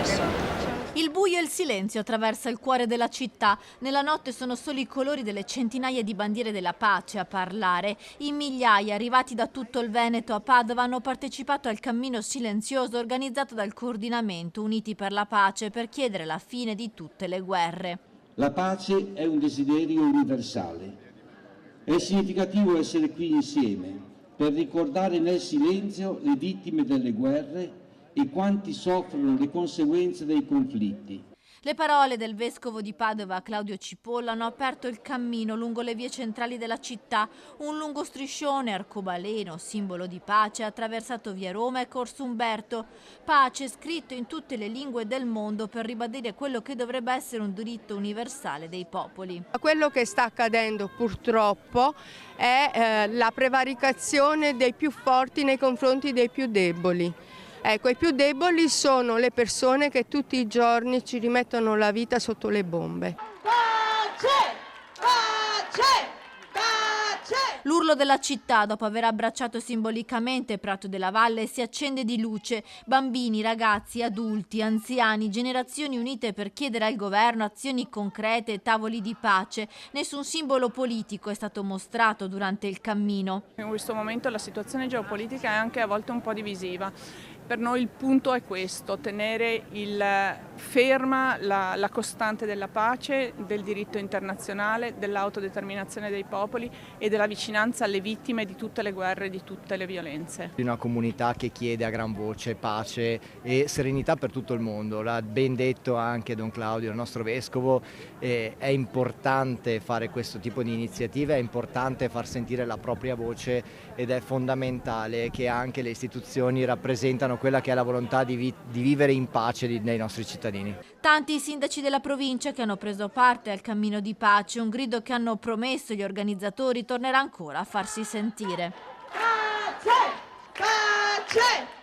persone. Il buio e il silenzio attraversa il cuore della città. Nella notte sono solo i colori delle centinaia di bandiere della pace a parlare. In migliaia, arrivati da tutto il Veneto a Padova, hanno partecipato al cammino silenzioso organizzato dal Coordinamento Uniti per la Pace per chiedere la fine di tutte le guerre. La pace è un desiderio universale. È significativo essere qui insieme per ricordare nel silenzio le vittime delle guerre e quanti soffrono le conseguenze dei conflitti. Le parole del vescovo di Padova, Claudio Cipolla, hanno aperto il cammino lungo le vie centrali della città. Un lungo striscione arcobaleno, simbolo di pace, ha attraversato via Roma e Corso Umberto. Pace scritto in tutte le lingue del mondo per ribadire quello che dovrebbe essere un diritto universale dei popoli. Quello che sta accadendo purtroppo è la prevaricazione dei più forti nei confronti dei più deboli. Ecco, i più deboli sono le persone che tutti i giorni ci rimettono la vita sotto le bombe. Pace! Pace! Pace! L'urlo della città, dopo aver abbracciato simbolicamente Prato della Valle, si accende di luce. Bambini, ragazzi, adulti, anziani, generazioni unite per chiedere al governo azioni concrete e tavoli di pace. Nessun simbolo politico è stato mostrato durante il cammino. In questo momento la situazione geopolitica è anche a volte un po' divisiva. Per noi il punto è questo, tenere ferma la costante della pace, del diritto internazionale, dell'autodeterminazione dei popoli e della vicinanza alle vittime di tutte le guerre e di tutte le violenze. Una comunità che chiede a gran voce pace e serenità per tutto il mondo. L'ha ben detto anche Don Claudio, il nostro vescovo, è importante fare questo tipo di iniziative, è importante far sentire la propria voce ed è fondamentale che anche le istituzioni rappresentano quella che è la volontà di vivere in pace dei nostri cittadini. Tanti i sindaci della provincia che hanno preso parte al cammino di pace, un grido che hanno promesso gli organizzatori tornerà ancora a farsi sentire. Pace! Pace!